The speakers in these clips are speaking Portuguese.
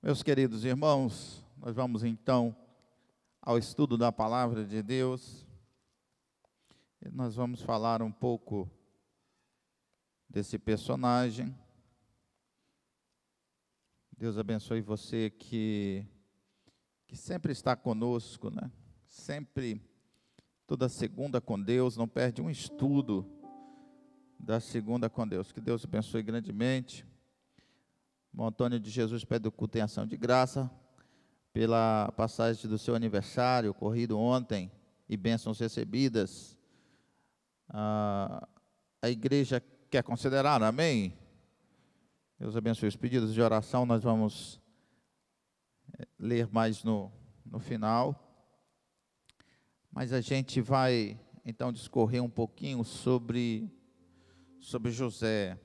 Meus queridos irmãos, nós vamos então ao estudo da palavra de Deus. E nós vamos falar um pouco desse personagem. Deus abençoe você que sempre está conosco, né? Sempre, toda segunda com Deus, não perde um estudo da segunda com Deus. Que Deus abençoe grandemente. Bom, Antônio de Jesus pede o culto em ação de graça pela passagem do seu aniversário, ocorrido ontem, e bênçãos recebidas. A igreja quer considerar, amém? Deus abençoe os pedidos de oração, nós vamos ler mais no final. Mas a gente vai, então, discorrer um pouquinho sobre José.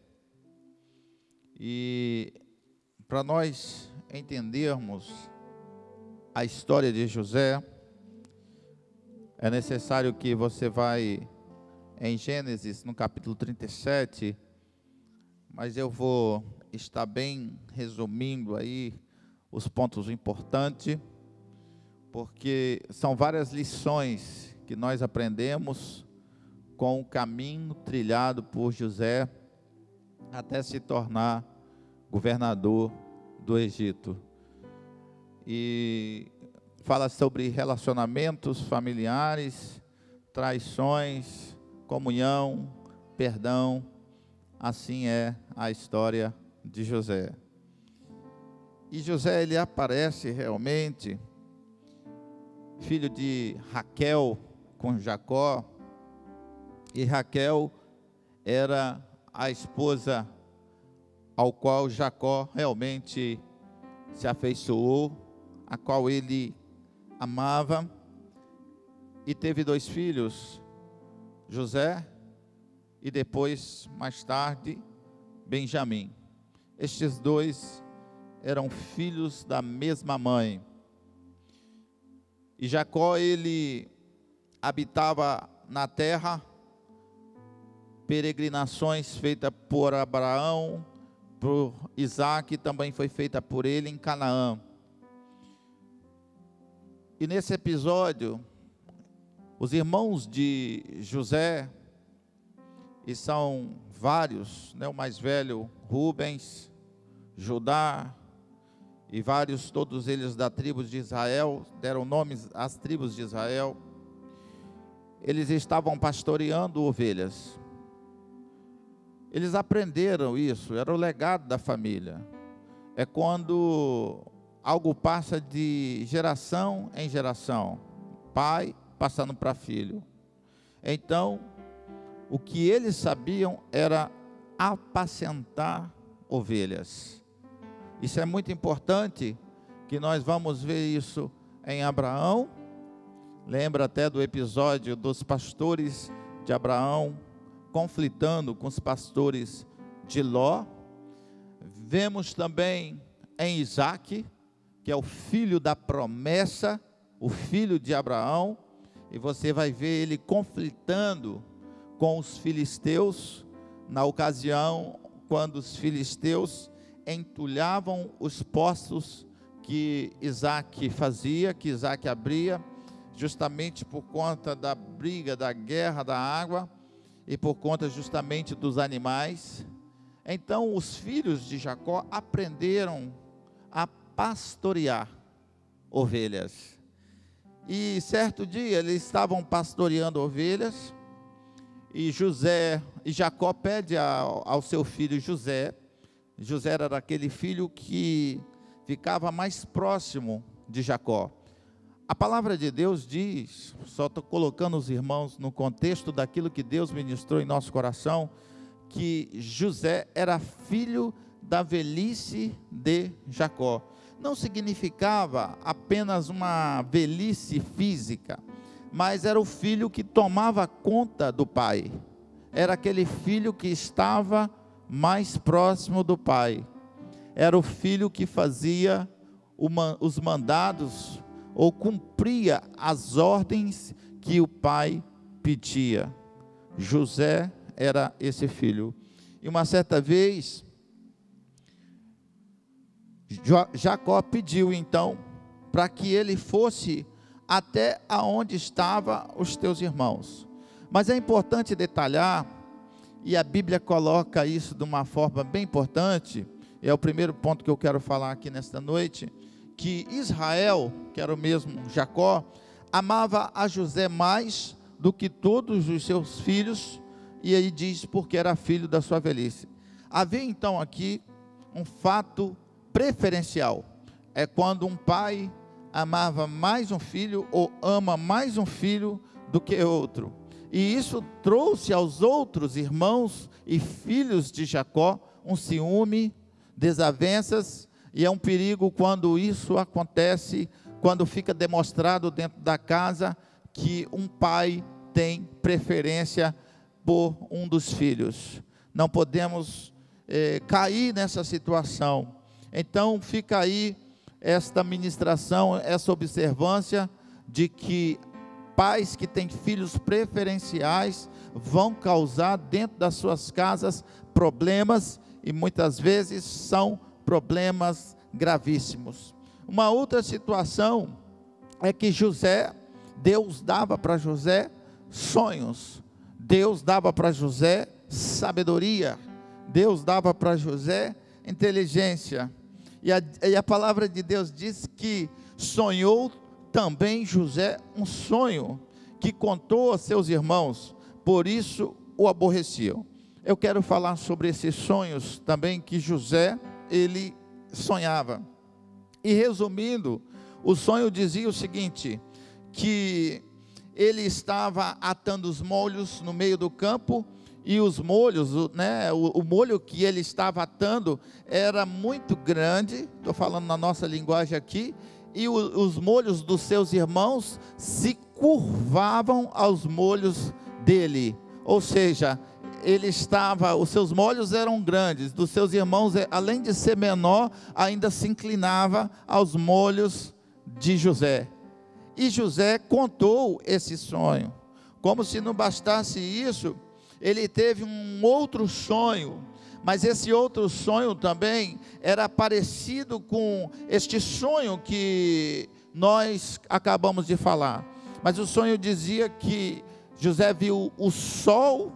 E para nós entendermos a história de José, é necessário que você vai em Gênesis, no capítulo 37, mas eu vou estar bem resumindo aí os pontos importantes, porque são várias lições que nós aprendemos com o caminho trilhado por José até se tornar governador do Egito. E fala sobre relacionamentos familiares, traições, comunhão, perdão. Assim é a história de José. E José, ele aparece realmente filho de Raquel com Jacó, e Raquel era a esposa ao qual Jacó realmente se afeiçoou, a qual ele amava, e teve 2 filhos, José e depois, mais tarde, Benjamim. Estes 2 eram filhos da mesma mãe. E Jacó, ele habitava na terra, peregrinações feitas por Abraão, por Isaac, também foi feita por ele em Canaã. E nesse episódio, os irmãos de José, e são vários, né? O mais velho, Rubens, Judá, e vários, todos eles da tribo de Israel, deram nomes às tribos de Israel. Eles estavam pastoreando ovelhas. Eles aprenderam isso, era o legado da família. É quando algo passa de geração em geração, pai passando para filho. Então, o que eles sabiam era apacentar ovelhas. Isso é muito importante, que nós vamos ver isso em Abraão. Lembra até do episódio dos pastores de Abraão conflitando com os pastores de Ló. Vemos também em Isaac, que é o filho da promessa, o filho de Abraão, e você vai ver ele conflitando com os filisteus, na ocasião quando os filisteus entulhavam os poços que Isaac fazia, que Isaac abria, justamente por conta da briga, da guerra da água, e por conta justamente dos animais. Então os filhos de Jacó aprenderam a pastorear ovelhas. E certo dia eles estavam pastoreando ovelhas, e Jacó pede ao seu filho José. José era aquele filho que ficava mais próximo de Jacó. A palavra de Deus diz, só estou colocando os irmãos no contexto daquilo que Deus ministrou em nosso coração, que José era filho da velhice de Jacó. Não significava apenas uma velhice física, mas era o filho que tomava conta do pai. Era aquele filho que estava mais próximo do pai. Era o filho que fazia os mandados, ou cumpria as ordens que o pai pedia. José era esse filho. E uma certa vez, Jacó pediu então para que ele fosse até aonde estavam os teus irmãos. Mas é importante detalhar, e a Bíblia coloca isso de uma forma bem importante, é o primeiro ponto que eu quero falar aqui nesta noite, que Israel, que era o mesmo Jacó, amava a José mais do que todos os seus filhos, e aí diz porque era filho da sua velhice. Havia então aqui um fato preferencial, é quando um pai amava mais um filho ou ama mais um filho do que outro. E isso trouxe aos outros irmãos e filhos de Jacó um ciúme, desavenças, e é um perigo quando isso acontece, quando fica demonstrado dentro da casa que um pai tem preferência por um dos filhos. Não podemos cair nessa situação. Então fica aí esta ministração, essa observância de que pais que têm filhos preferenciais vão causar dentro das suas casas problemas, e muitas vezes são problemas gravíssimos. Uma outra situação é que Deus dava para José sonhos, Deus dava para José sabedoria, Deus dava para José inteligência, e a palavra de Deus diz que sonhou também José um sonho que contou a seus irmãos, por isso o aborreciam. Eu quero falar sobre esses sonhos também que José, ele sonhava. E resumindo, o sonho dizia o seguinte, que ele estava atando os molhos no meio do campo, e os molhos, o molho que ele estava atando era muito grande, estou falando na nossa linguagem aqui, e os molhos dos seus irmãos se curvavam aos molhos dele, ou seja, os seus molhos eram grandes, dos seus irmãos, além de ser menor, ainda se inclinava aos molhos de José. E José contou esse sonho. Como se não bastasse isso, ele teve um outro sonho, mas esse outro sonho também era parecido com este sonho que nós acabamos de falar. Mas o sonho dizia que José viu o sol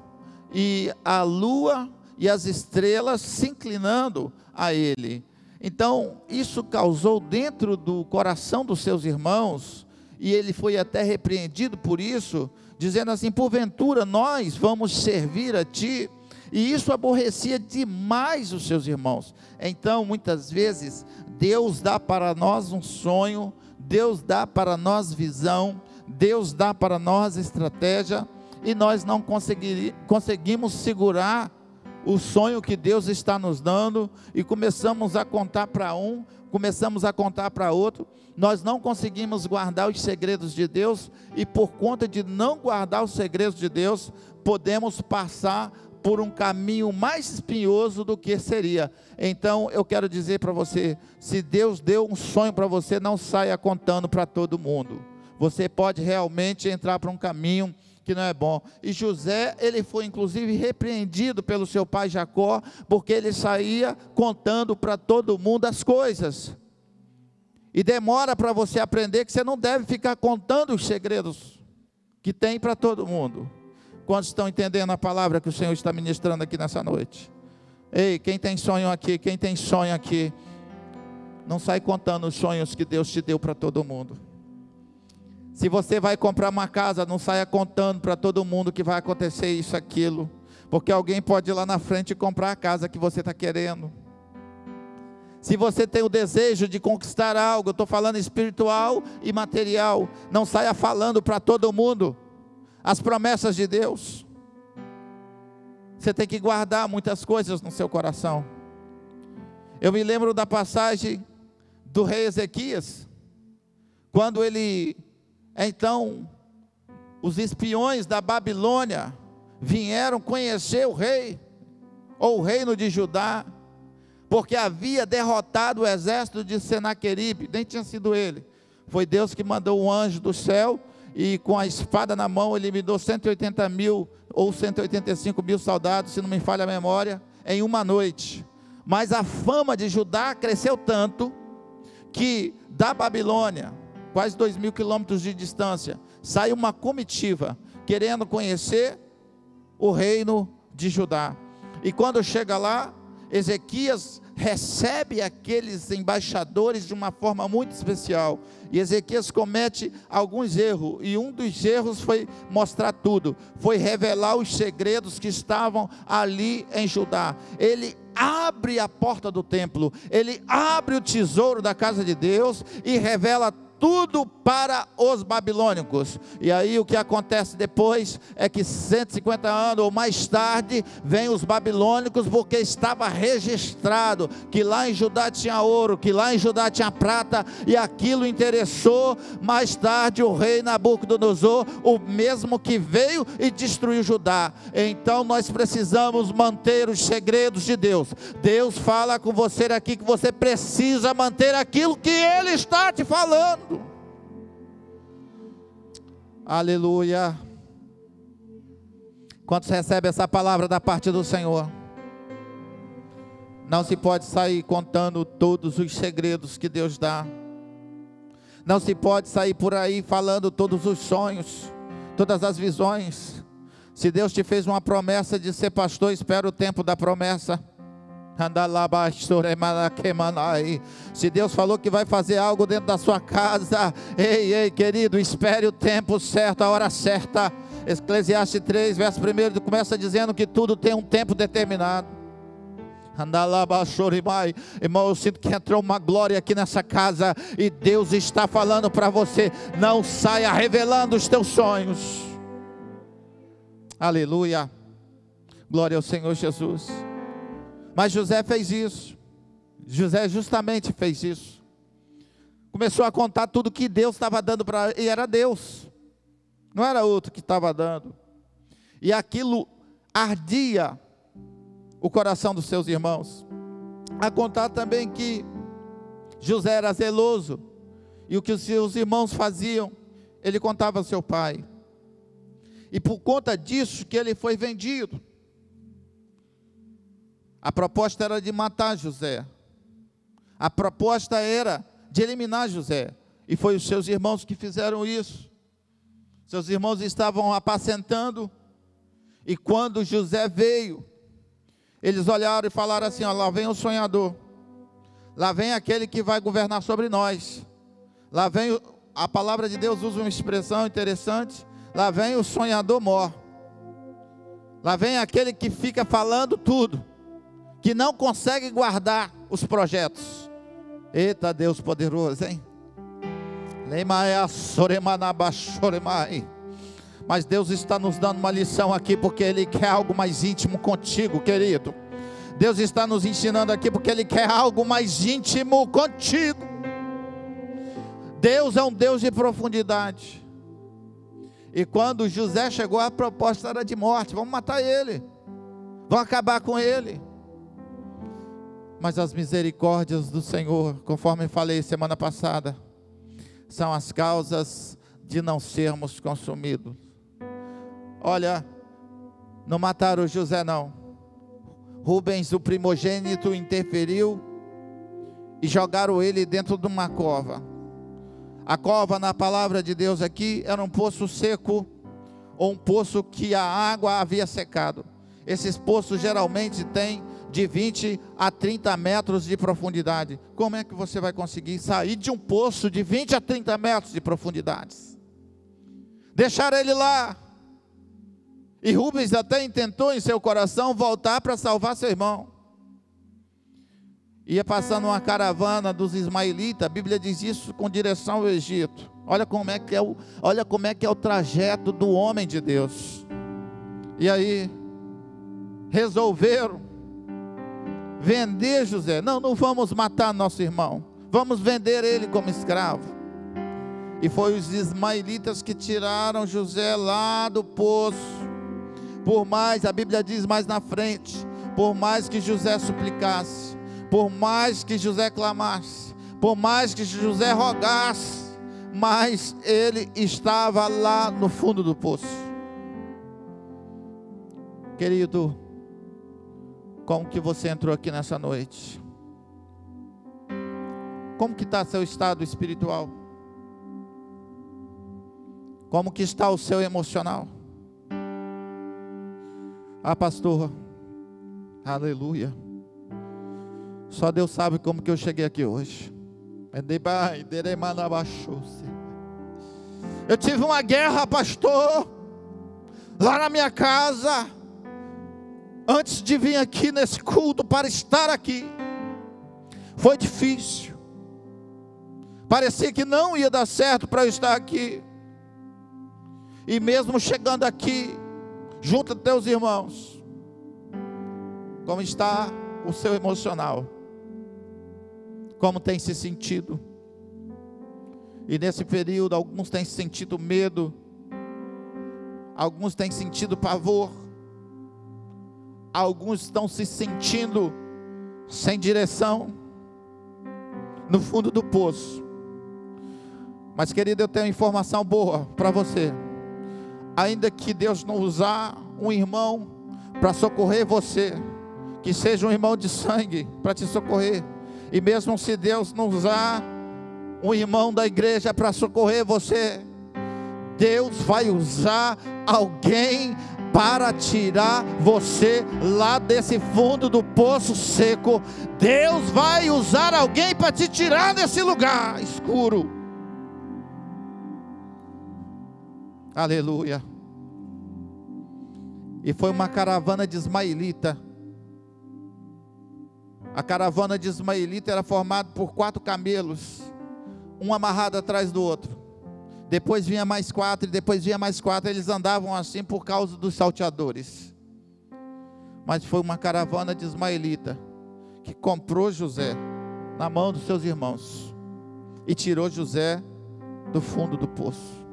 e a lua e as estrelas se inclinando a ele. Então isso causou dentro do coração dos seus irmãos, e ele foi até repreendido por isso, dizendo assim: porventura nós vamos servir a ti? E isso aborrecia demais os seus irmãos. Então muitas vezes Deus dá para nós um sonho, Deus dá para nós visão, Deus dá para nós estratégia, e nós não conseguimos segurar o sonho que Deus está nos dando, e começamos a contar para um, começamos a contar para outro, nós não conseguimos guardar os segredos de Deus, e por conta de não guardar os segredos de Deus, podemos passar por um caminho mais espinhoso do que seria. Então eu quero dizer para você, se Deus deu um sonho para você, não saia contando para todo mundo, você pode realmente entrar para um caminho que não é bom. E José, ele foi inclusive repreendido pelo seu pai Jacó, porque ele saía contando para todo mundo as coisas, e demora para você aprender que você não deve ficar contando os segredos que tem para todo mundo. Quantos estão entendendo a palavra que o Senhor está ministrando aqui nessa noite? Ei, quem tem sonho aqui, quem tem sonho aqui, não sai contando os sonhos que Deus te deu para todo mundo. Se você vai comprar uma casa, não saia contando para todo mundo que vai acontecer isso, aquilo, porque alguém pode ir lá na frente e comprar a casa que você está querendo. Se você tem o desejo de conquistar algo, eu estou falando espiritual e material, não saia falando para todo mundo as promessas de Deus. Você tem que guardar muitas coisas no seu coração. Eu me lembro da passagem do rei Ezequias, quando então os espiões da Babilônia vieram conhecer o rei, ou o reino de Judá, porque havia derrotado o exército de Senaqueribe. Nem tinha sido ele, foi Deus que mandou um anjo do céu, e com a espada na mão eliminou 180.000 ou 185.000 soldados, se não me falha a memória, em uma noite. Mas a fama de Judá cresceu tanto que da Babilônia, quase 2.000 quilômetros de distância, saiu uma comitiva querendo conhecer o reino de Judá. E quando chega lá, Ezequias recebe aqueles embaixadores de uma forma muito especial, e Ezequias comete alguns erros, e um dos erros foi mostrar tudo, foi revelar os segredos que estavam ali em Judá. Ele abre a porta do templo, ele abre o tesouro da casa de Deus e revela tudo para os babilônicos. E aí o que acontece depois é que 150 anos ou mais tarde vem os babilônicos, porque estava registrado que lá em Judá tinha ouro, que lá em Judá tinha prata, e aquilo interessou mais tarde o rei Nabucodonosor, o mesmo que veio e destruiu Judá. Então nós precisamos manter os segredos de Deus. Deus fala com você aqui que você precisa manter aquilo que Ele está te falando. Aleluia. Quando você recebe essa palavra da parte do Senhor, não se pode sair contando todos os segredos que Deus dá. Não se pode sair por aí falando todos os sonhos, todas as visões. Se Deus te fez uma promessa de ser pastor, espera o tempo da promessa. Se Deus falou que vai fazer algo dentro da sua casa, ei querido, espere o tempo certo, a hora certa. Eclesiastes 3 verso 1 começa dizendo que tudo tem um tempo determinado. Irmão, eu sinto que entrou uma glória aqui nessa casa, e Deus está falando para você: não saia revelando os teus sonhos. Aleluia, glória ao Senhor Jesus. Mas José fez isso. José justamente fez isso. Começou a contar tudo que Deus estava dando para ele, e era Deus, não era outro que estava dando. E aquilo ardia o coração dos seus irmãos. A contar também que José era zeloso, e o que os seus irmãos faziam, ele contava ao seu pai. E por conta disso que ele foi vendido. A proposta era de matar José. A proposta era de eliminar José. E foi os seus irmãos que fizeram isso. Seus irmãos estavam apacentando. E quando José veio, eles olharam e falaram assim: ó, lá vem o sonhador. Lá vem aquele que vai governar sobre nós. Lá vem, a palavra de Deus usa uma expressão interessante. Lá vem o sonhador mor. Lá vem aquele que fica falando tudo, que não consegue guardar os projetos. Eita Deus poderoso, hein? Mas Deus está nos dando uma lição aqui, porque Ele quer algo mais íntimo contigo, querido. Deus está nos ensinando aqui, porque Ele quer algo mais íntimo contigo. Deus é um Deus de profundidade. E quando José chegou, a proposta era de morte: vamos matar ele, vamos acabar com ele. Mas as misericórdias do Senhor, conforme falei semana passada, são as causas de não sermos consumidos. Olha, não mataram José não. Rubens, o primogênito, interferiu e jogaram ele dentro de uma cova. A cova, na palavra de Deus aqui, era um poço seco, ou um poço que a água havia secado. Esses poços geralmente têm de 20 a 30 metros de profundidade. Como é que você vai conseguir sair de um poço de 20 a 30 metros de profundidade? Deixaram ele lá. E Rubens até intentou em seu coração voltar para salvar seu irmão. Ia passando uma caravana dos ismaelitas, a Bíblia diz isso, com direção ao Egito. Olha como é que é o trajeto do homem de Deus. E aí resolveram vender José. Não vamos matar nosso irmão, vamos vender ele como escravo. E foi os ismaelitas que tiraram José lá do poço. Por mais, a Bíblia diz mais na frente, por mais que José suplicasse, por mais que José clamasse, por mais que José rogasse, mas ele estava lá no fundo do poço. Querido, Como que você entrou aqui nessa noite? Como que está seu estado espiritual? Como que está o seu emocional? Ah, pastor, aleluia. Só Deus sabe como que eu cheguei aqui hoje. Eu tive uma guerra, pastor, lá na minha casa, antes de vir aqui nesse culto para estar aqui. Foi difícil. Parecia que não ia dar certo para eu estar aqui. E mesmo chegando aqui, junto aos teus irmãos, como está o seu emocional? Como tem se sentido? E nesse período, alguns têm sentido medo, alguns têm sentido pavor, alguns estão se sentindo sem direção, no fundo do poço. Mas querido, eu tenho informação boa para você. Ainda que Deus não usar um irmão para socorrer você, que seja um irmão de sangue para te socorrer, e mesmo se Deus não usar um irmão da igreja para socorrer você, Deus vai usar alguém para tirar você lá desse fundo do poço seco. Deus vai usar alguém para te tirar desse lugar escuro. Aleluia. E foi uma caravana de ismaelita. A caravana de ismaelita era formada por 4 camelos, um amarrado atrás do outro. Depois vinha mais 4, e depois vinha mais 4. Eles andavam assim por causa dos salteadores. Mas foi uma caravana de ismaelita que comprou José na mão dos seus irmãos e tirou José do fundo do poço.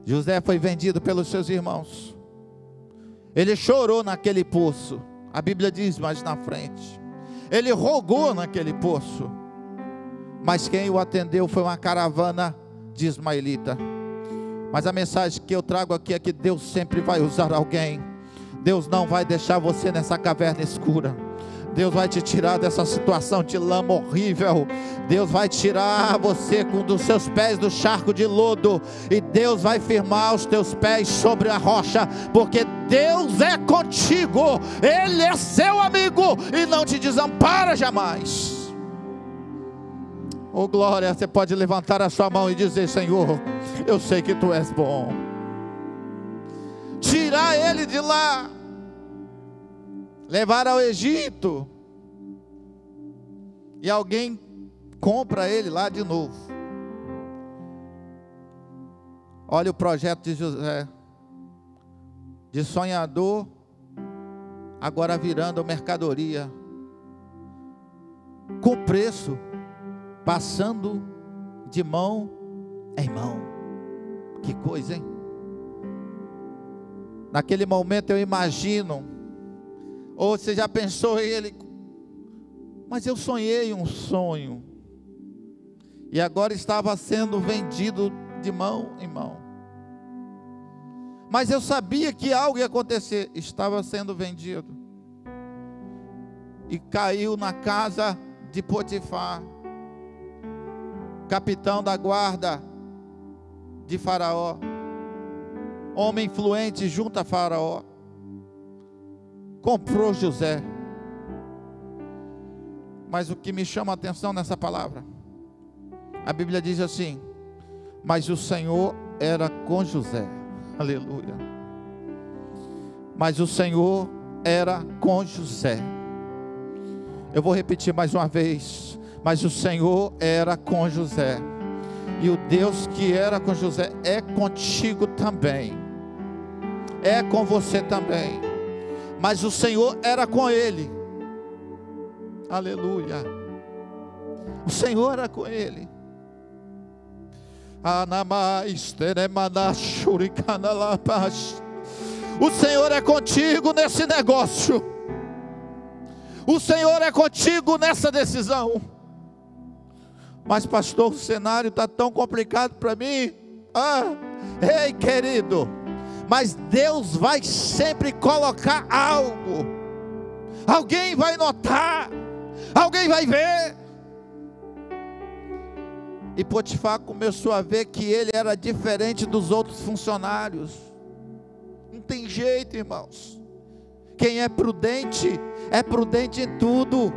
José foi vendido pelos seus irmãos. Ele chorou naquele poço. A Bíblia diz mais na frente. Ele rogou naquele poço. Mas quem o atendeu foi uma caravana de ismaelita. Mas a mensagem que eu trago aqui é que Deus sempre vai usar alguém. Deus não vai deixar você nessa caverna escura. Deus vai te tirar dessa situação de lama horrível. Deus vai tirar você dos seus pés do charco de lodo. E Deus vai firmar os teus pés sobre a rocha. Porque Deus é contigo. Ele é seu amigo e não te desampara jamais. Oh glória, você pode levantar a sua mão e dizer: Senhor, eu sei que Tu és bom. Tirar ele de lá, levar ao Egito, e alguém compra ele lá de novo. Olha o projeto de José, de sonhador, agora virando mercadoria, com preço, passando de mão em mão. Que coisa, hein? Naquele momento eu imagino, ou você já pensou em ele, mas eu sonhei um sonho, e agora estava sendo vendido de mão em mão. Mas eu sabia que algo ia acontecer. Estava sendo vendido, e caiu na casa de Potifar, capitão da guarda de Faraó, homem influente junto a Faraó. Comprou José. Mas o que me chama a atenção nessa palavra, a Bíblia diz assim: mas o Senhor era com José. Aleluia. Mas o Senhor era com José. Eu vou repetir mais uma vez: mas o Senhor era com José. E o Deus que era com José é contigo também, é com você também. Mas o Senhor era com ele. Aleluia. O Senhor era com ele. O Senhor é contigo nesse negócio. O Senhor é contigo nessa decisão. Mas pastor, o cenário está tão complicado para mim. Ei querido, mas Deus vai sempre colocar algo alguém vai notar, alguém vai ver. E Potifar começou a ver que ele era diferente dos outros funcionários. Não tem jeito, irmãos. Quem é prudente em tudo.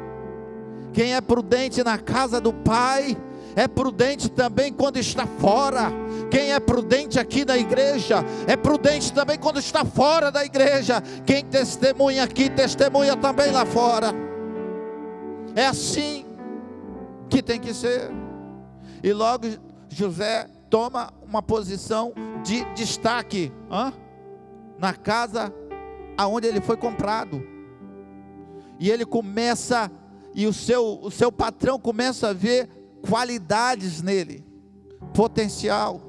Quem é prudente na casa do Pai, é prudente também quando está fora. Quem é prudente aqui na igreja, é prudente também quando está fora da igreja. Quem testemunha aqui, testemunha também lá fora. É assim que tem que ser. E logo José toma uma posição de destaque na casa aonde ele foi comprado. E ele começa, e o seu patrão começa a ver qualidades nele, potencial,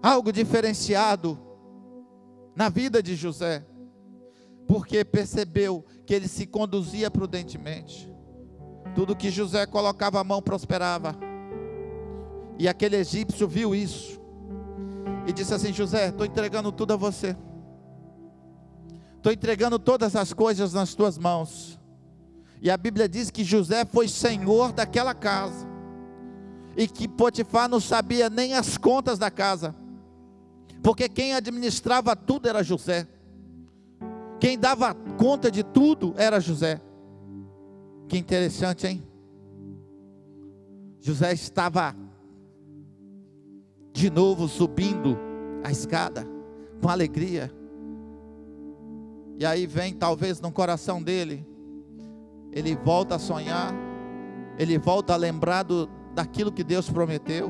algo diferenciado na vida de José, porque percebeu que ele se conduzia prudentemente. Tudo que José colocava a mão prosperava. E aquele egípcio viu isso e disse assim: José, estou entregando tudo a você, estou entregando todas as coisas nas tuas mãos. E a Bíblia diz que José foi senhor daquela casa, e que Potifar não sabia nem as contas da casa, porque quem administrava tudo era José, quem dava conta de tudo era José. Que interessante, hein? José estava de novo subindo a escada com alegria. E aí vem, talvez no coração dele, ele volta a sonhar, ele volta a lembrar daquilo que Deus prometeu,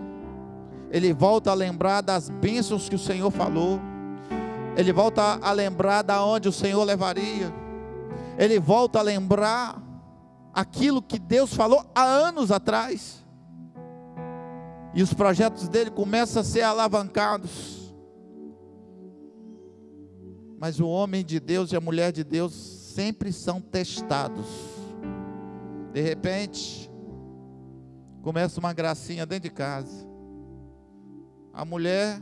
ele volta a lembrar das bênçãos que o Senhor falou, ele volta a lembrar da onde o Senhor levaria, ele volta a lembrar aquilo que Deus falou há anos atrás, e os projetos dele começam a ser alavancados. Mas o homem de Deus e a mulher de Deus sempre são testados. De repente, começa uma gracinha dentro de casa. A mulher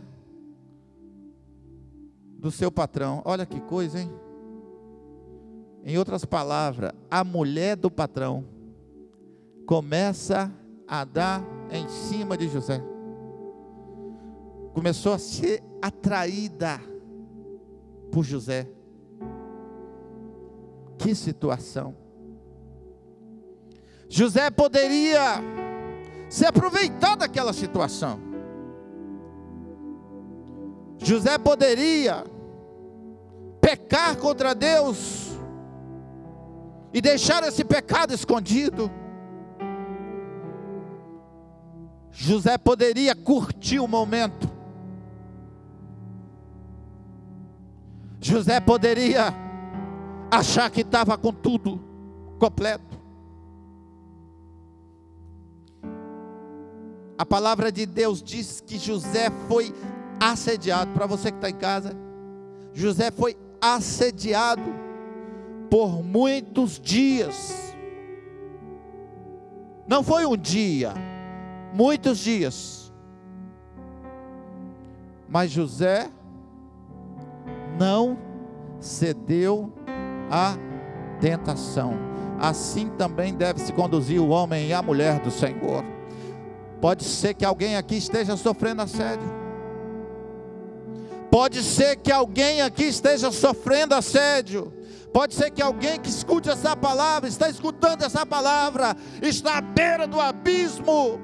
do seu patrão, olha que coisa, hein? Em outras palavras, a mulher do patrão começa a dar em cima de José. Começou a ser atraída por José. Que situação! José poderia se aproveitar daquela situação. José poderia pecar contra Deus e deixar esse pecado escondido. José poderia curtir o momento. José poderia achar que estava com tudo completo. A palavra de Deus diz que José foi assediado. Para você que está em casa, José foi assediado por muitos dias. Não foi um dia, muitos dias. Mas José não cedeu à tentação. Assim também deve se conduzir o homem e a mulher do Senhor. Pode ser que alguém aqui esteja sofrendo assédio. Pode ser que alguém aqui esteja sofrendo assédio. Pode ser que alguém que escute essa palavra, está escutando essa palavra, está à beira do abismo,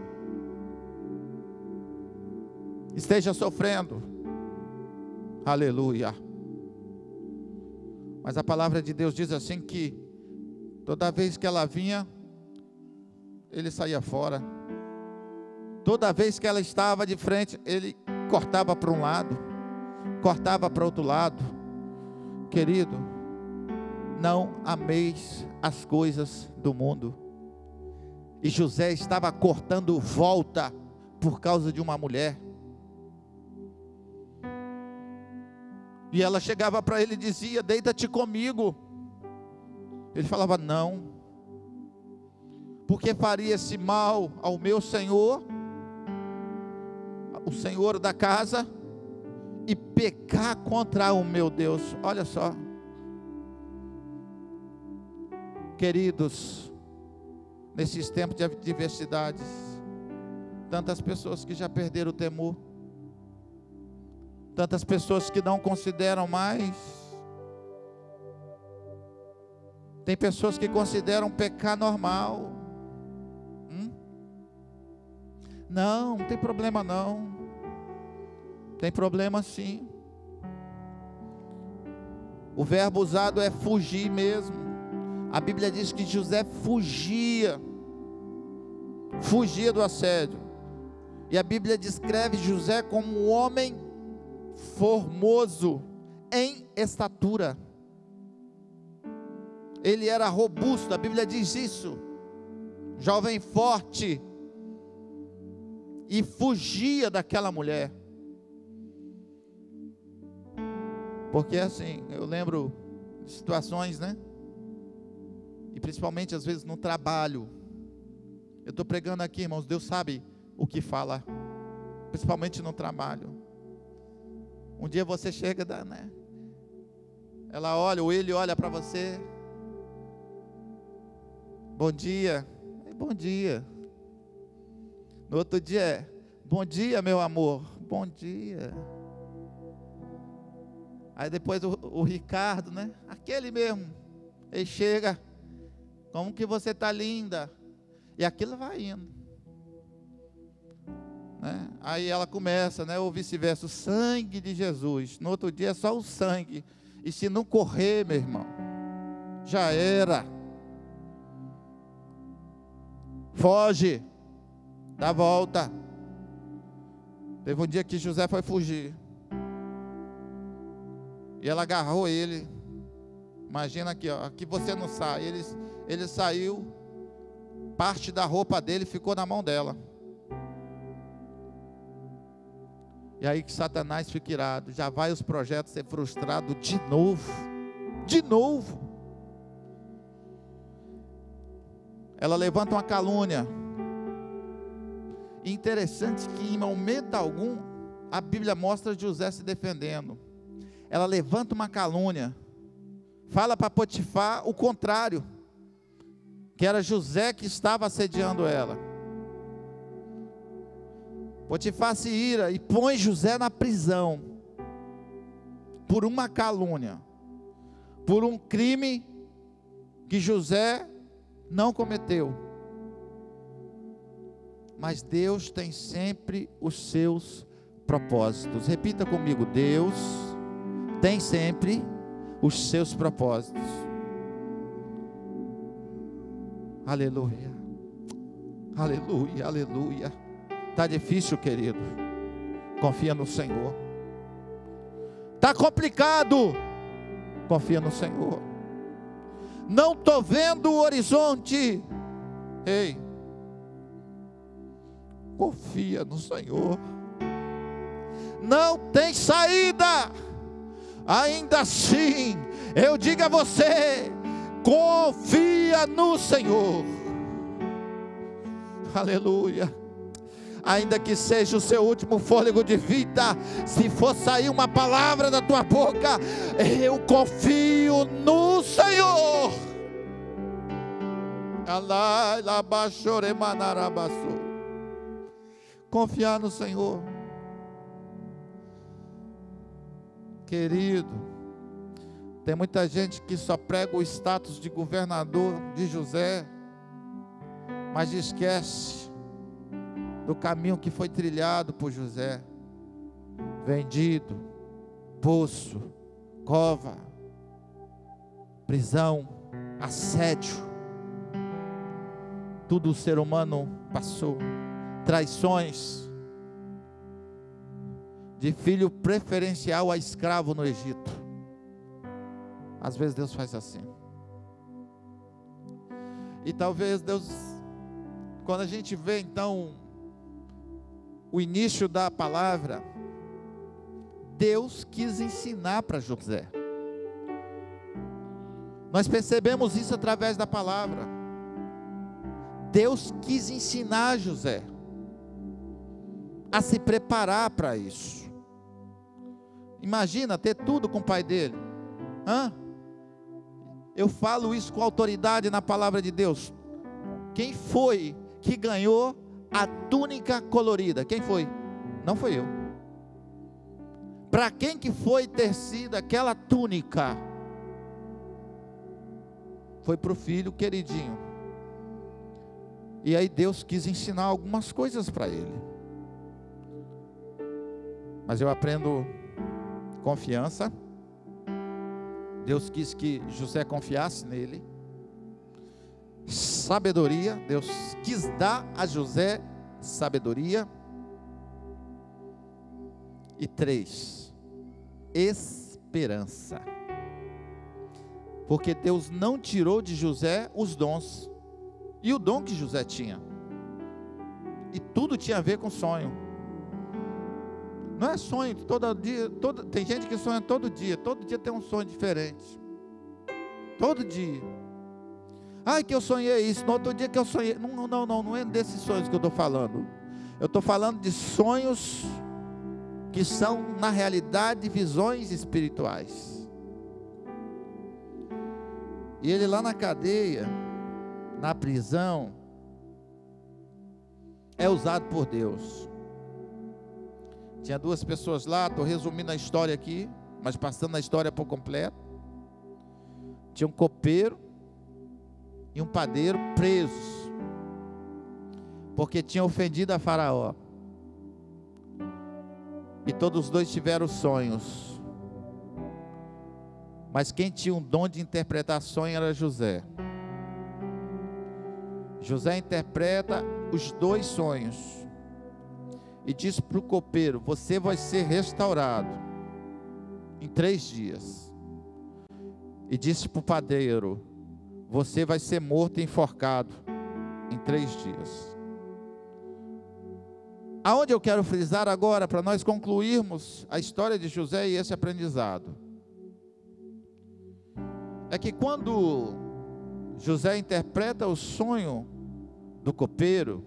esteja sofrendo. Aleluia. Mas a palavra de Deus diz assim que toda vez que ela vinha, ele saía fora. Toda vez que ela estava de frente, ele cortava para um lado, cortava para outro lado. Querido, não ameis as coisas do mundo. E José estava cortando volta por causa de uma mulher. E ela chegava para ele e dizia: deita-te comigo. Ele falava: não, porque faria esse mal ao meu senhor, o senhor da casa, e pecar contra o meu Deus. Olha só, Queridos, nesses tempos de adversidades, tantas pessoas que já perderam o temor, tantas pessoas que não consideram mais, tem pessoas que consideram pecar normal. Não, não tem problema não, tem problema sim. O verbo usado é fugir mesmo. A Bíblia diz que José fugia do assédio. E a Bíblia descreve José como um homem formoso em estatura. Ele era robusto, a Bíblia diz isso. Jovem forte. E fugia daquela mulher. Porque assim, eu lembro de situações, né? E principalmente às vezes no trabalho. Eu estou pregando aqui, irmãos, Deus sabe o que fala. Principalmente no trabalho. Um dia você chega, né? Ela olha, ou ele olha para você. Bom dia. Bom dia. No outro dia é, bom dia, meu amor. Bom dia. Aí depois o Ricardo, né? Aquele mesmo. Ele chega. Como que você está linda? E aquilo vai indo. Né? Aí ela começa, né? Ou vice-versa. O sangue de Jesus. No outro dia é só o sangue. E se não correr, meu irmão, já era. Foge. Dá volta. Teve um dia que José foi fugir. E ela agarrou ele. Imagina aqui, ó, aqui você não sai. Ele saiu. Parte da roupa dele ficou na mão dela. E aí que Satanás fica irado. Já vai os projetos ser frustrados de novo. De novo. Ela levanta uma calúnia. Interessante que em momento algum a Bíblia mostra José se defendendo. Ela levanta uma calúnia, fala para Potifar o contrário, que era José que estava assediando ela. Potifar se ira e põe José na prisão, por uma calúnia, por um crime que José não cometeu. Mas Deus tem sempre os seus propósitos. Repita comigo: Deus tem sempre os seus propósitos. Aleluia, aleluia, aleluia. Está difícil, querido? Confia no Senhor. Está complicado? Confia no Senhor. Não estou vendo o horizonte. Ei, confia no Senhor. Não tem saída. Ainda assim, eu digo a você: confia no Senhor. Aleluia. Ainda que seja o seu último fôlego de vida, se for sair uma palavra da tua boca, eu confio no Senhor. Confiar no Senhor. Querido, tem muita gente que só prega o status de governador de José, mas esquece do caminho que foi trilhado por José. Vendido, poço, cova, prisão, assédio. Tudo o ser humano passou. Traições, de filho preferencial a escravo no Egito. Às vezes Deus faz assim. E talvez Deus, quando a gente vê então o início da palavra, Deus quis ensinar para José. Nós percebemos isso através da palavra. Deus quis ensinar José a se preparar para isso. Imagina ter tudo com o pai dele. Eu falo isso com autoridade na palavra de Deus. Quem foi que ganhou a túnica colorida? Quem foi? Não foi eu. Para quem que foi tecida aquela túnica? Foi para o filho queridinho. E aí Deus quis ensinar algumas coisas para ele. Mas eu aprendo confiança. Deus quis que José confiasse nele. Sabedoria. Deus quis dar a José sabedoria. E 3, esperança. Porque Deus não tirou de José os dons. E o dom que José tinha. E tudo tinha a ver com sonho. Não é sonho todo dia. Tem gente que sonha todo dia. Todo dia tem um sonho diferente. Todo dia. Ai, que eu sonhei isso. No outro dia que eu sonhei. Não é desses sonhos que eu estou falando. Eu estou falando de sonhos que são, na realidade, visões espirituais. E ele lá na cadeia, na prisão, é usado por Deus. Tinha 2 pessoas lá, estou resumindo a história aqui, mas passando a história por completo. Tinha um copeiro e um padeiro presos, porque tinham ofendido a Faraó. E todos os 2 tiveram sonhos. Mas quem tinha um dom de interpretação era José. José interpreta os 2 sonhos. E diz para o copeiro: você vai ser restaurado em 3 dias. E disse para o padeiro: você vai ser morto e enforcado em 3 dias. Aonde eu quero frisar agora, para nós concluirmos a história de José e esse aprendizado, é que quando José interpreta o sonho do copeiro,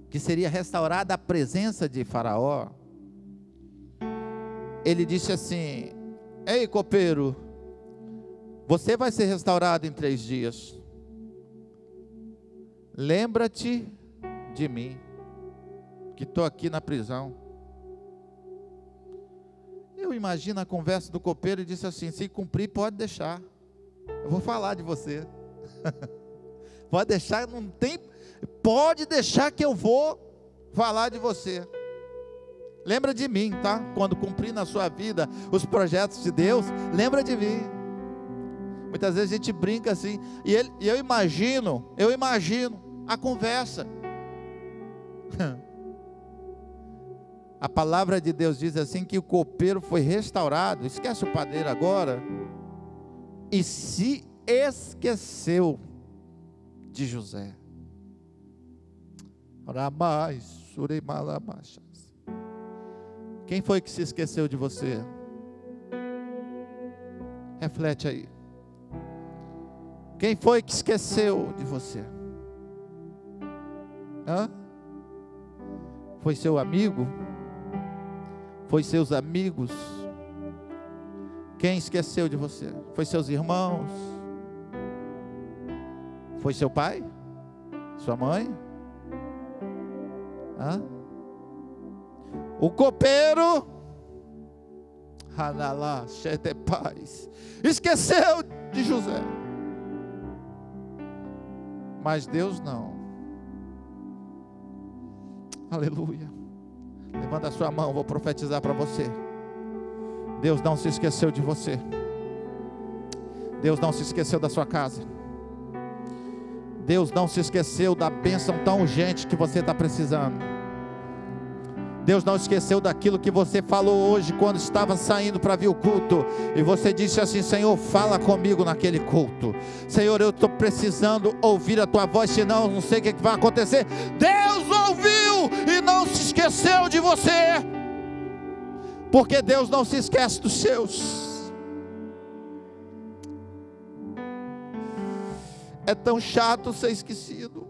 que seria restaurada a presença de Faraó, ele disse assim: ei, copeiro, você vai ser restaurado em 3 dias. Lembra-te de mim, que estou aqui na prisão. Eu imagino a conversa do copeiro e disse assim: se cumprir, pode deixar. Eu vou falar de você. Pode deixar, não tem. Pode deixar que eu vou falar de você. Lembra de mim, tá? Quando cumprir na sua vida os projetos de Deus, lembra de mim. Muitas vezes a gente brinca assim, e eu imagino a conversa. A palavra de Deus diz assim que o copeiro foi restaurado, esquece o padeiro agora, e se esqueceu de José. Quem foi que se esqueceu de você? Reflete aí. Quem foi que esqueceu de você? Foi seu amigo? Foi seus amigos? Quem esqueceu de você? Foi seus irmãos? Foi seu pai? Sua mãe? O copeiro esqueceu de José, mas Deus não. Aleluia. Levanta a sua mão, vou profetizar para você. Deus não se esqueceu de você. Deus não se esqueceu da sua casa. Deus não se esqueceu da bênção tão urgente que você está precisando. Deus não esqueceu daquilo que você falou hoje quando estava saindo para vir o culto, e você disse assim: Senhor, fala comigo naquele culto. Senhor, eu estou precisando ouvir a tua voz, senão eu não sei o que vai acontecer. Deus ouviu e não se esqueceu de você, porque Deus não se esquece dos seus. É tão chato ser esquecido.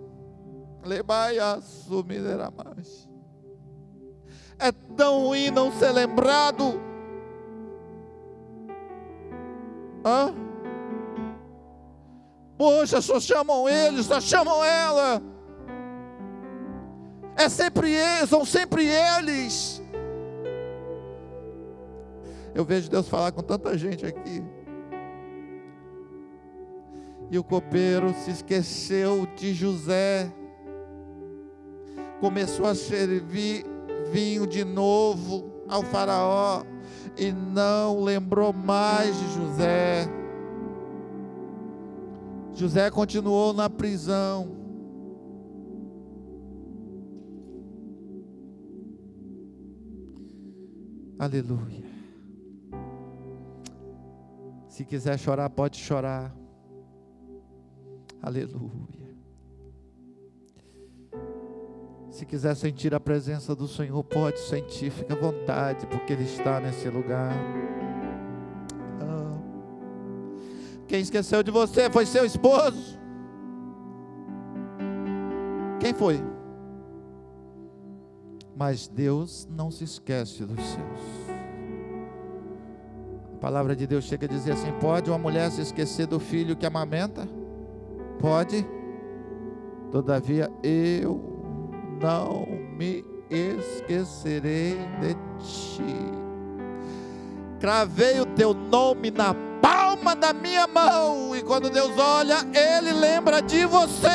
É tão ruim não ser lembrado. Poxa, só chamam ele, só chamam ela. É sempre eles, são sempre eles. Eu vejo Deus falar com tanta gente aqui. E o copeiro se esqueceu de José. Começou a servir vinho de novo ao faraó. E não lembrou mais de José. José continuou na prisão. Aleluia. Se quiser chorar, pode chorar. Aleluia. Se quiser sentir a presença do Senhor, pode sentir, fica à vontade, porque Ele está nesse lugar. Quem esqueceu de você foi seu esposo. Quem foi? Mas Deus não se esquece dos seus. A palavra de Deus chega a dizer assim: pode uma mulher se esquecer do filho que amamenta? Pode. Todavia eu não me esquecerei de ti. Cravei o teu nome na palma da minha mão, e quando Deus olha, Ele lembra de você.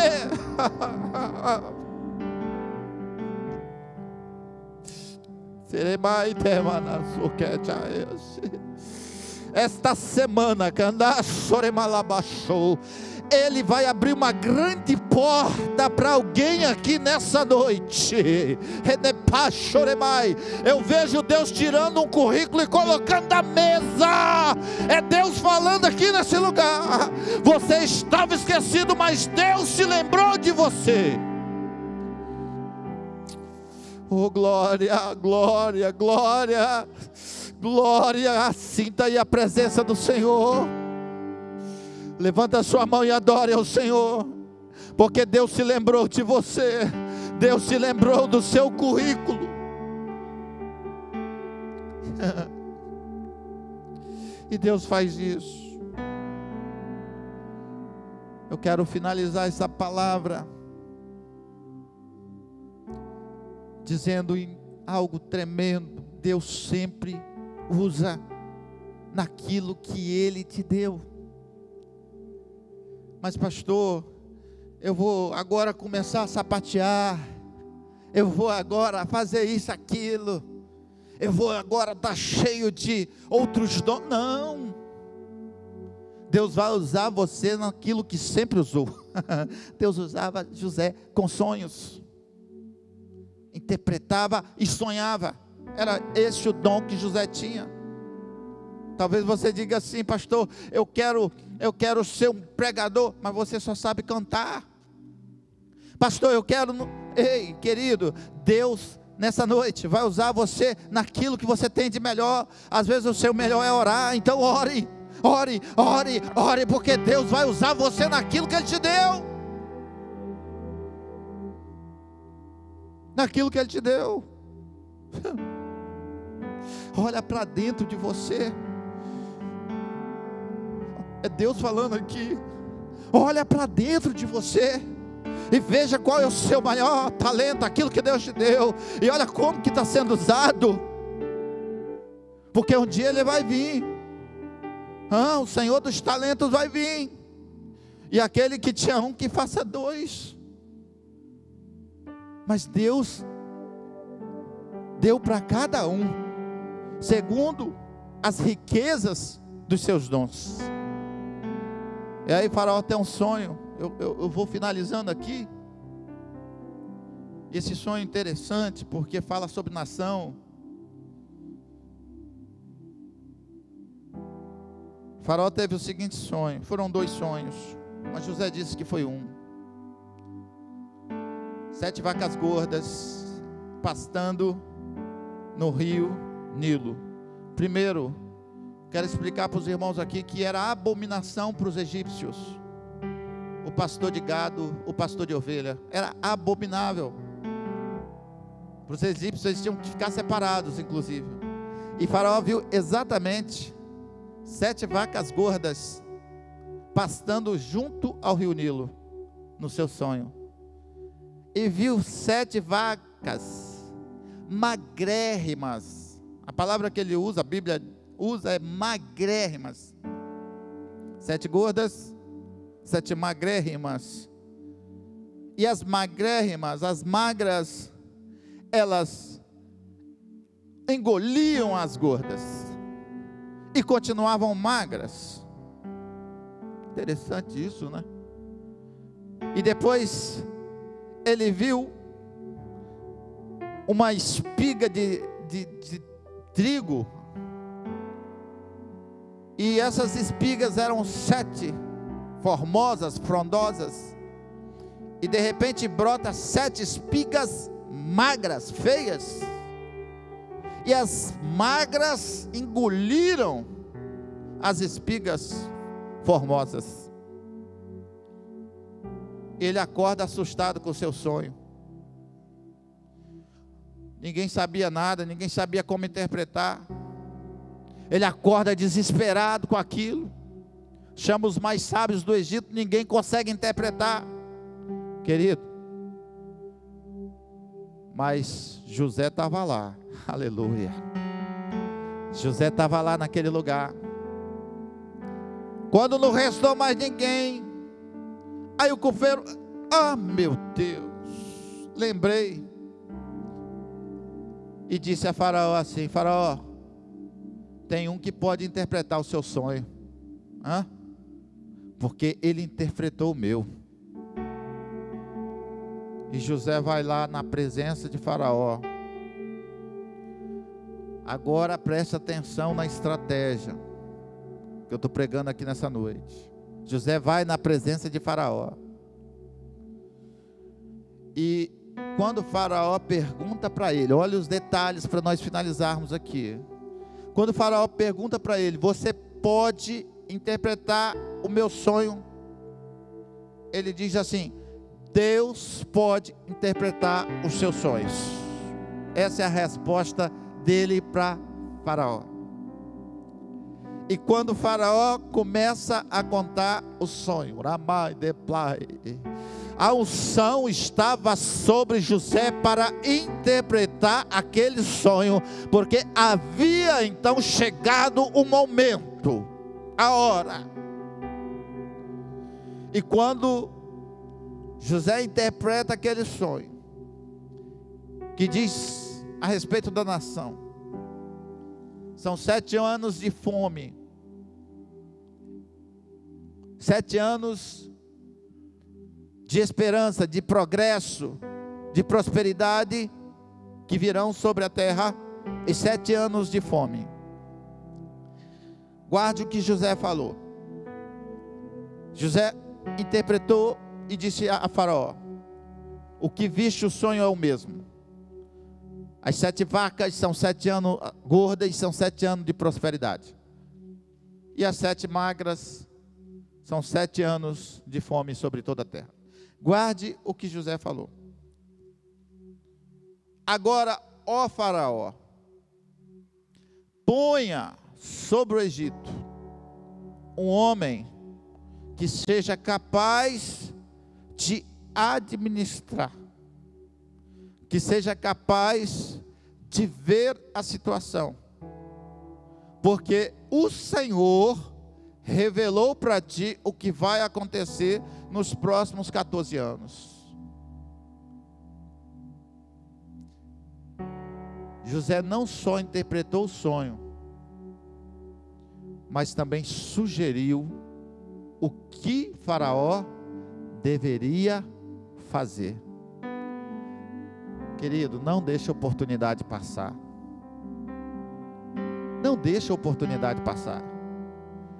Esta semana, Ele vai abrir uma grande porta para alguém aqui nessa noite. Eu vejo Deus tirando um currículo e colocando à mesa. É Deus falando aqui nesse lugar. Você estava esquecido, mas Deus se lembrou de você. Oh, glória, glória, glória, glória. Sinta aí a presença do Senhor. Levanta a sua mão e adore ao Senhor, porque Deus se lembrou de você. Deus se lembrou do seu currículo. E Deus faz isso. Eu quero finalizar essa palavra dizendo em algo tremendo. Deus sempre usa naquilo que Ele te deu. Mas pastor, eu vou agora começar a sapatear, eu vou agora fazer isso, aquilo, eu vou agora estar cheio de outros dons. Não, Deus vai usar você naquilo que sempre usou. Deus usava José com sonhos, interpretava e sonhava. Era esse o dom que José tinha. Talvez você diga assim: pastor, eu quero ser um pregador, mas você só sabe cantar. Pastor, eu quero... Ei, querido, Deus nessa noite vai usar você naquilo que você tem de melhor. Às vezes o seu melhor é orar, então ore, ore, ore, ore, porque Deus vai usar você naquilo que Ele te deu. Naquilo que Ele te deu. Olha para dentro de você. É Deus falando aqui. Olha para dentro de você e veja qual é o seu maior talento, aquilo que Deus te deu, e olha como que está sendo usado, porque um dia Ele vai vir. O Senhor dos talentos vai vir, e aquele que tinha um, que faça dois. Mas Deus deu para cada um segundo as riquezas dos seus dons. E aí Faraó tem um sonho. Eu vou finalizando aqui. Esse sonho é interessante porque fala sobre nação. Faraó teve o seguinte sonho. Foram 2 sonhos, mas José disse que foi um. 7 vacas gordas pastando no rio Nilo. Primeiro, quero explicar para os irmãos aqui que era abominação para os egípcios. O pastor de gado, o pastor de ovelha, era abominável. Para os egípcios eles tinham que ficar separados, inclusive. E Faraó viu exatamente 7 vacas gordas pastando junto ao rio Nilo, no seu sonho, e viu 7 vacas magrérrimas. A palavra que ele usa, a Bíblia usa, é magrérrimas. 7 gordas, 7 magrérrimas. E as magrérrimas, as magras, elas engoliam as gordas e continuavam magras. Interessante isso, né? E depois ele viu uma espiga de trigo, e essas espigas eram 7 formosas, frondosas, e de repente brota 7 espigas magras, feias, e as magras engoliram as espigas formosas. Ele acorda assustado com o seu sonho. Ninguém sabia nada, ninguém sabia como interpretar. Ele acorda desesperado com aquilo. Chama os mais sábios do Egito, ninguém consegue interpretar, querido. Mas José estava lá, aleluia. José estava lá naquele lugar. Quando não restou mais ninguém, aí o cofeiro, meu Deus, lembrei, e disse a Faraó assim: Faraó, tem um que pode interpretar o seu sonho, porque ele interpretou o meu. E José vai lá na presença de Faraó. Agora preste atenção na estratégia que eu estou pregando aqui nessa noite. José vai na presença de Faraó. E quando Faraó pergunta para ele, olha os detalhes para nós finalizarmos aqui. Quando Faraó pergunta para ele: você pode interpretar o meu sonho? Ele diz assim: Deus pode interpretar os seus sonhos. Essa é a resposta dele para Faraó. E quando Faraó começa a contar o sonho, a unção estava sobre José para interpretar aquele sonho, porque havia então chegado o momento, a hora. E quando José interpreta aquele sonho, que diz a respeito da nação, são 7 anos de fome, 7 anos de esperança, de progresso, de prosperidade, que virão sobre a terra, e 7 anos de fome. Guarde o que José falou. José interpretou e disse a Faraó: o que viste o sonho é o mesmo. As 7 vacas são 7 anos gordas e são 7 anos de prosperidade. E as 7 magras são 7 anos de fome sobre toda a terra. Guarde o que José falou. Agora, ó Faraó, ponha sobre o Egito um homem que seja capaz de administrar, que seja capaz de ver a situação, porque o Senhor revelou para ti o que vai acontecer nos próximos 14 anos. José não só interpretou o sonho, mas também sugeriu o que Faraó deveria fazer. Querido, não deixe a oportunidade passar. Não deixe a oportunidade passar.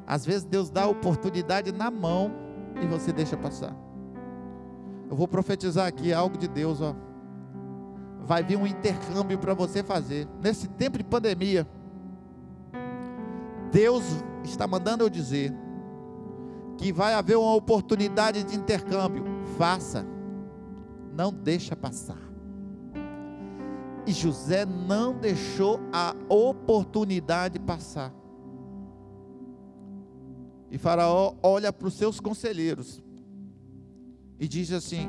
Às vezes Deus dá a oportunidade na mão e você deixa passar. Eu vou profetizar aqui algo de Deus, ó. Vai vir um intercâmbio para você fazer. Nesse tempo de pandemia, Deus está mandando eu dizer que vai haver uma oportunidade de intercâmbio. Faça. Não deixa passar. E José não deixou a oportunidade passar. E Faraó olha para os seus conselheiros e diz assim: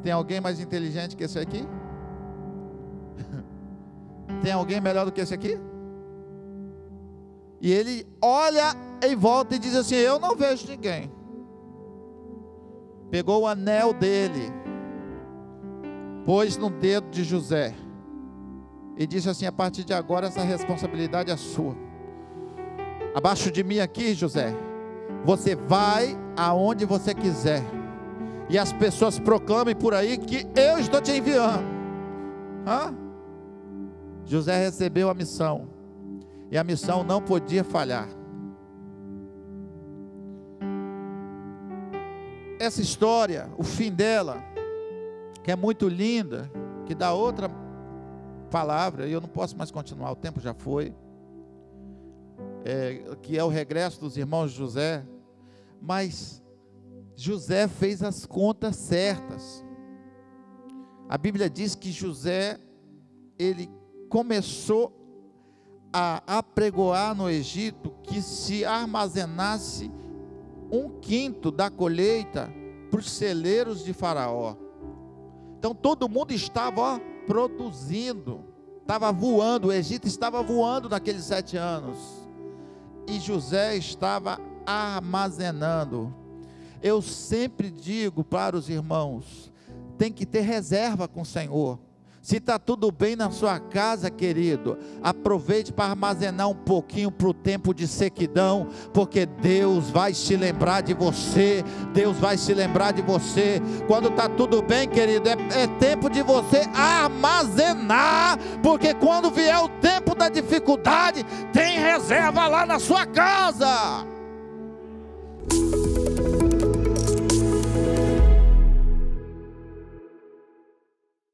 tem alguém mais inteligente que esse aqui? Tem alguém melhor do que esse aqui? E ele olha em volta e diz assim: eu não vejo ninguém. Pegou o anel dele, pôs no dedo de José e disse assim: a partir de agora essa responsabilidade é sua. Abaixo de mim aqui, José, você vai aonde você quiser, e as pessoas proclamem por aí que eu estou te enviando. José recebeu a missão, e a missão não podia falhar. Essa história, o fim dela, que é muito linda, que dá outra palavra, e eu não posso mais continuar, o tempo já foi, que é o regresso dos irmãos de José. Mas José fez as contas certas. A Bíblia diz que José, ele começou a apregoar no Egito que se armazenasse 1/5 da colheita para os celeiros de Faraó. Então todo mundo estava produzindo, estava voando, o Egito estava voando naqueles 7 anos, e José estava armazenando. Eu sempre digo para os irmãos, tem que ter reserva com o Senhor. Se está tudo bem na sua casa, querido, aproveite para armazenar um pouquinho para o tempo de sequidão, porque Deus vai se lembrar de você. Deus vai se lembrar de você. Quando está tudo bem, querido, é tempo de você armazenar, porque quando vier o tempo da dificuldade, tem reserva lá na sua casa.